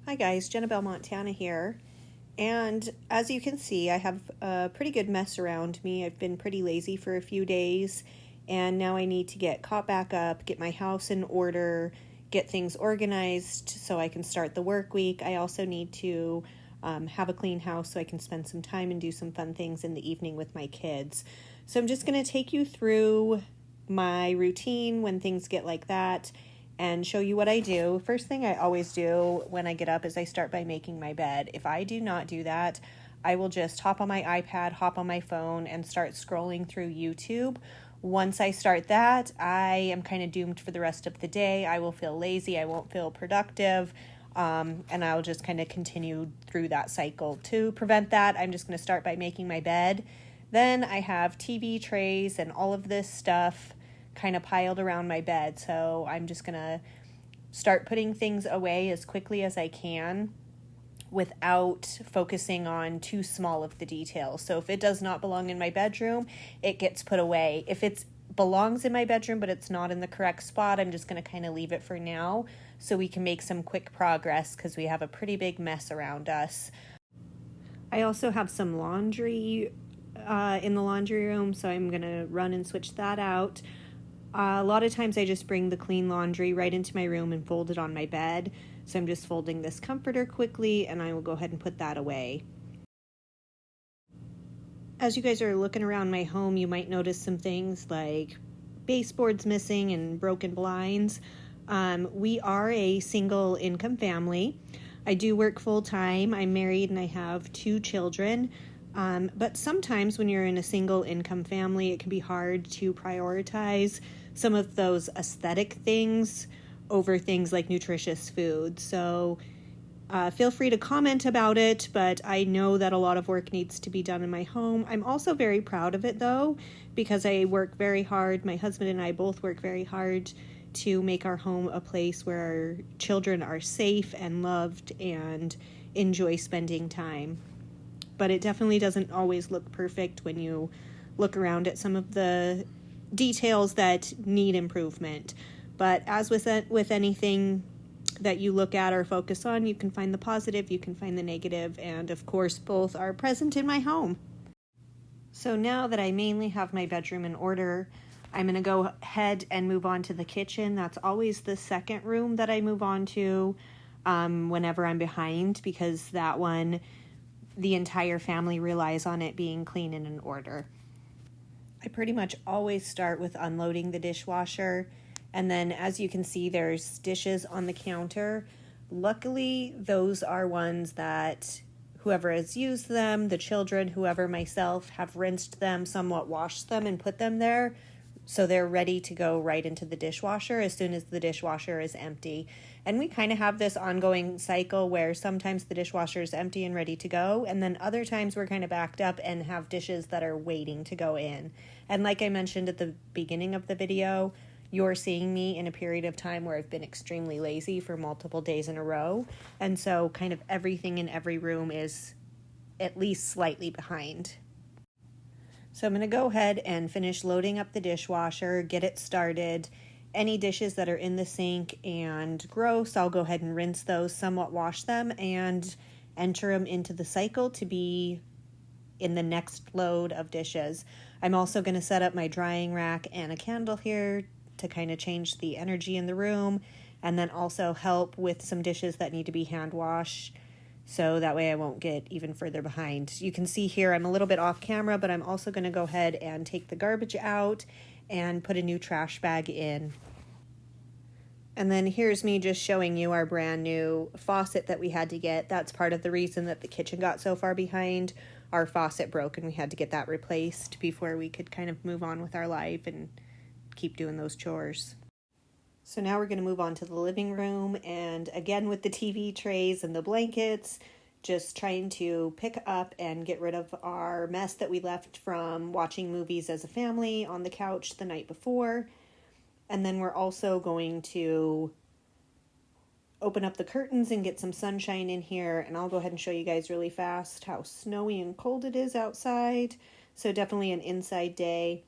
Hi guys, Jenna-Belle Montana here. And as you can see, I have a pretty good mess around me. I've been pretty lazy for a few days, and now I need to get caught back up, get my house in order, get things organized so I can start the work week. I also need to have a clean house so I can spend some time and do some fun things in the evening with my kids. So I'm just going to take you through my routine when things get like that and show you what I do. First thing I always do when I get up is I start by making my bed. If I do not do that, I will just hop on my iPad, hop on my phone, and start scrolling through YouTube. Once I start that, I am kind of doomed for the rest of the day. I will feel lazy, I won't feel productive, and I'll just kind of continue through that cycle. To prevent that, I'm just going to start by making my bed. Then I have TV trays and all of this stuff kind of piled around my bed, so I'm just gonna start putting things away as quickly as I can without focusing on too small of the details. So if it does not belong in my bedroom, it gets put away. If it belongs in my bedroom but it's not in the correct spot, I'm just gonna kind of leave it for now so we can make some quick progress because we have a pretty big mess around us. I also have some laundry in the laundry room, so I'm gonna run and switch that out. A lot of times I just bring the clean laundry right into my room and fold it on my bed. So I'm just folding this comforter quickly and I will go ahead and put that away. As you guys are looking around my home, you might notice some things like baseboards missing and broken blinds. We are a single income family. I do work full time. I'm married and I have 2 children. But sometimes when you're in a single income family, it can be hard to prioritize some of those aesthetic things over things like nutritious food. So feel free to comment about it, but I know that a lot of work needs to be done in my home. I'm also very proud of it though, because I work very hard. My husband and I both work very hard to make our home a place where our children are safe and loved and enjoy spending time. But it definitely doesn't always look perfect when you look around at some of the details that need improvement. But as with anything that you look at or focus on, you can find the positive, you can find the negative, and of course both are present in my home. So now that I mainly have my bedroom in order, I'm going to go ahead and move on to the kitchen. That's always the second room that I move on to whenever I'm behind, because that one, the entire family relies on it being clean and in order. I pretty much always start with unloading the dishwasher, and then as you can see, there's dishes on the counter. Luckily, those are ones that whoever has used them, the children, whoever, myself, have rinsed them, somewhat washed them and put them there, so they're ready to go right into the dishwasher as soon as the dishwasher is empty. And we kind of have this ongoing cycle where sometimes the dishwasher is empty and ready to go, and then other times we're kind of backed up and have dishes that are waiting to go in. And like I mentioned at the beginning of the video, you're seeing me in a period of time where I've been extremely lazy for multiple days in a row, and so kind of everything in every room is at least slightly behind. So I'm going to go ahead and finish loading up the dishwasher, get it started. Any dishes that are in the sink and gross, I'll go ahead and rinse those, somewhat wash them, and enter them into the cycle to be in the next load of dishes. I'm also going to set up my drying rack and a candle here to kind of change the energy in the room, and then also help with some dishes that need to be hand washed, so that way I won't get even further behind. You can see here I'm a little bit off camera, but I'm also going to go ahead and take the garbage out and put a new trash bag in. And then here's me just showing you our brand new faucet that we had to get. That's part of the reason that the kitchen got so far behind. Our faucet broke and we had to get that replaced before we could kind of move on with our life and keep doing those chores. So now we're going to move on to the living room, and again with the TV trays and the blankets, just trying to pick up and get rid of our mess that we left from watching movies as a family on the couch the night before. And then we're also going to open up the curtains and get some sunshine in here, and I'll go ahead and show you guys really fast how snowy and cold it is outside. So definitely an inside day.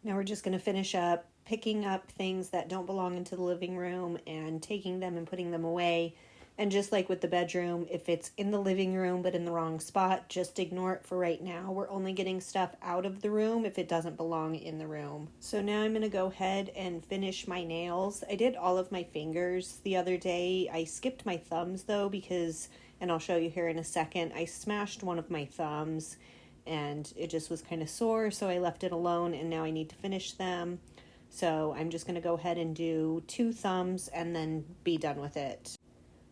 Now we're just going to finish up picking up things that don't belong into the living room and taking them and putting them away. And just like with the bedroom, if it's in the living room but in the wrong spot, just ignore it for right now. We're only getting stuff out of the room if it doesn't belong in the room. So now I'm going to go ahead and finish my nails. I did all of my fingers the other day. I skipped my thumbs though because, and I'll show you here in a second, I smashed one of my thumbs and it just was kind of sore, so I left it alone, and now I need to finish them. So I'm just going to go ahead and do 2 thumbs and then be done with it.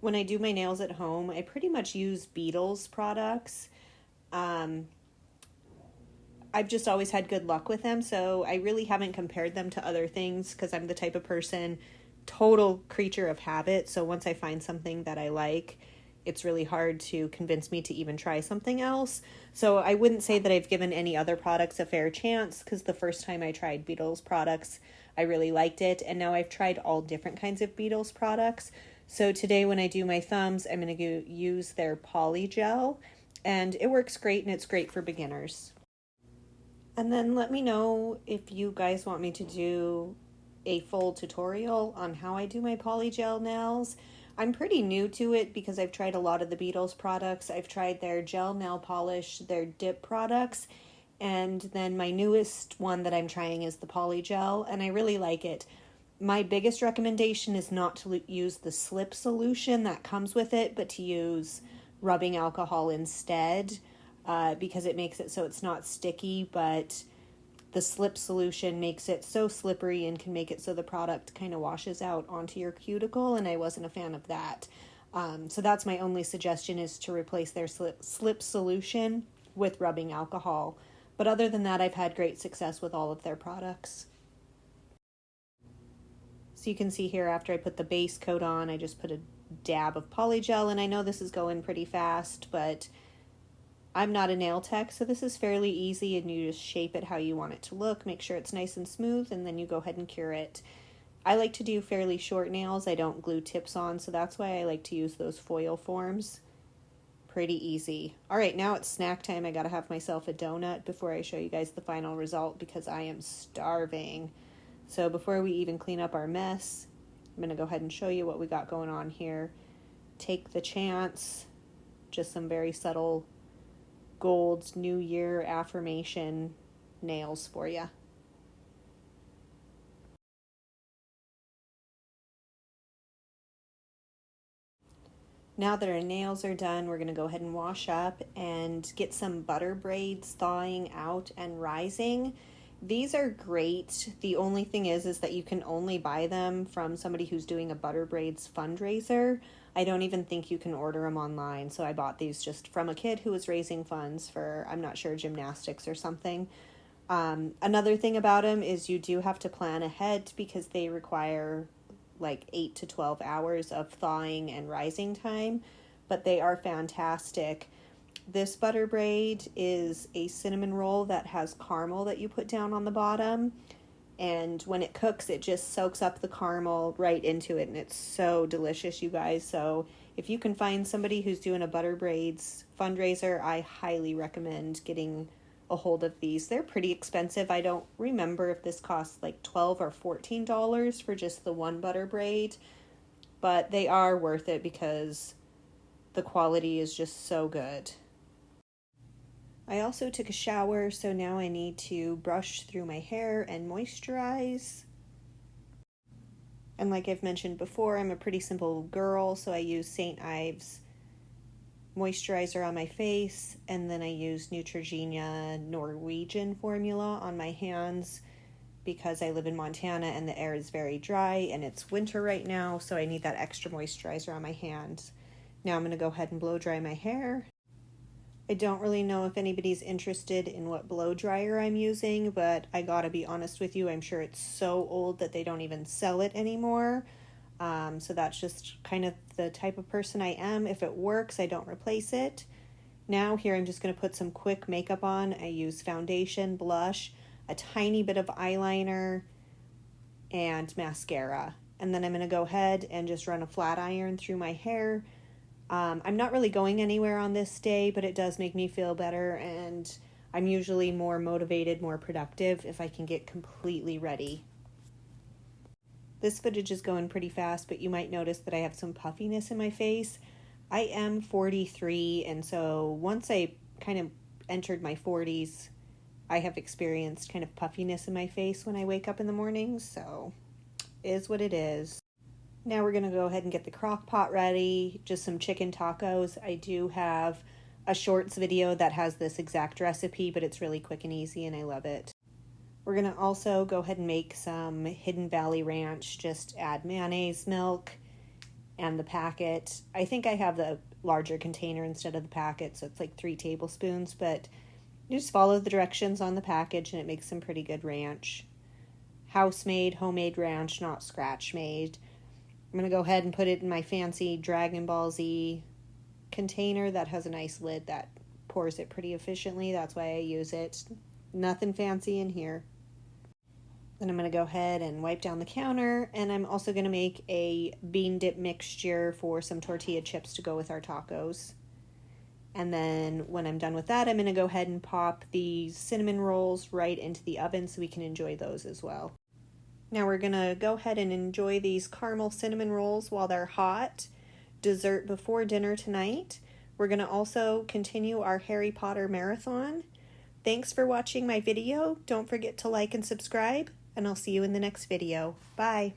When I do my nails at home, I pretty much use Beetle's products. I've just always had good luck with them, so I really haven't compared them to other things because I'm the type of person, total creature of habit, so once I find something that I like, it's really hard to convince me to even try something else. So I wouldn't say that I've given any other products a fair chance because the first time I tried Beetle's products, I really liked it. And now I've tried all different kinds of Beetle's products. So today when I do my thumbs, I'm going to use their poly gel, and it works great, and it's great for beginners. And then let me know if you guys want me to do a full tutorial on how I do my poly gel nails. I'm pretty new to it because I've tried a lot of the Beetle's products. I've tried their gel nail polish, their dip products, and then my newest one that I'm trying is the poly gel, and I really like it. My biggest recommendation is not to use the slip solution that comes with it, but to use rubbing alcohol instead, because it makes it so it's not sticky, but the slip solution makes it so slippery and can make it so the product kind of washes out onto your cuticle, and I wasn't a fan of that. So that's my only suggestion, is to replace their slip solution with rubbing alcohol. But other than that, I've had great success with all of their products. So you can see here, after I put the base coat on, I just put a dab of polygel, and I know this is going pretty fast, but I'm not a nail tech, so this is fairly easy, and you just shape it how you want it to look, make sure it's nice and smooth, and then you go ahead and cure it. I like to do fairly short nails. I don't glue tips on, so that's why I like to use those foil forms. Pretty easy. All right, now it's snack time. I gotta have myself a donut before I show you guys the final result because I am starving. So before we even clean up our mess, I'm gonna go ahead and show you what we got going on here. Take the chance, just some very subtle gold New Year affirmation nails for you. Now that our nails are done, we're going to go ahead and wash up and get some butter braids thawing out and rising. These are great. The only thing is that you can only buy them from somebody who's doing a butter braids fundraiser. I don't even think you can order them online. So I bought these just from a kid who was raising funds for, I'm not sure, gymnastics or something. Another thing about them is you do have to plan ahead because they require like 8 to 12 hours of thawing and rising time, but they are fantastic. This butter braid is a cinnamon roll that has caramel that you put down on the bottom, and when it cooks it just soaks up the caramel right into it, and it's so delicious, you guys. So if you can find somebody who's doing a butter braids fundraiser, I highly recommend getting a hold of these. They're pretty expensive. I don't remember if this costs like $12 or $14 for just the one butter braid, but they are worth it because the quality is just so good. I also took a shower, so now I need to brush through my hair and moisturize. And like I've mentioned before, I'm a pretty simple girl, so I use St. Ives moisturizer on my face, and then I use Neutrogena Norwegian formula on my hands because I live in Montana and the air is very dry and it's winter right now, so I need that extra moisturizer on my hands. Now I'm going to go ahead and blow dry my hair. I don't really know if anybody's interested in what blow dryer I'm using, but I gotta be honest with you, I'm sure it's so old that they don't even sell it anymore. So that's just kind of the type of person I am. If it works, I don't replace it. Now here I'm just going to put some quick makeup on. I use foundation, blush, a tiny bit of eyeliner, and mascara. And then I'm going to go ahead and just run a flat iron through my hair. I'm not really going anywhere on this day, but it does make me feel better, and I'm usually more motivated, more productive if I can get completely ready. This footage is going pretty fast, but you might notice that I have some puffiness in my face. I am 43, and so once I kind of entered my 40s, I have experienced kind of puffiness in my face when I wake up in the mornings, so it is what it is. Now we're going to go ahead and get the crock pot ready, just some chicken tacos. I do have a shorts video that has this exact recipe, but it's really quick and easy, and I love it. We're going to also go ahead and make some Hidden Valley Ranch. Just add mayonnaise, milk, and the packet. I think I have the larger container instead of the packet, so it's like 3 tablespoons, but you just follow the directions on the package and it makes some pretty good ranch. House-made, homemade ranch, not scratch-made. I'm going to go ahead and put it in my fancy Dragon Ball Z container that has a nice lid that pours it pretty efficiently. That's why I use it. Nothing fancy in here. Then I'm going to go ahead and wipe down the counter, and I'm also going to make a bean dip mixture for some tortilla chips to go with our tacos. And then when I'm done with that, I'm going to go ahead and pop these cinnamon rolls right into the oven so we can enjoy those as well. Now we're going to go ahead and enjoy these caramel cinnamon rolls while they're hot. Dessert before dinner tonight. We're going to also continue our Harry Potter marathon. Thanks for watching my video. Don't forget to like and subscribe, and I'll see you in the next video. Bye.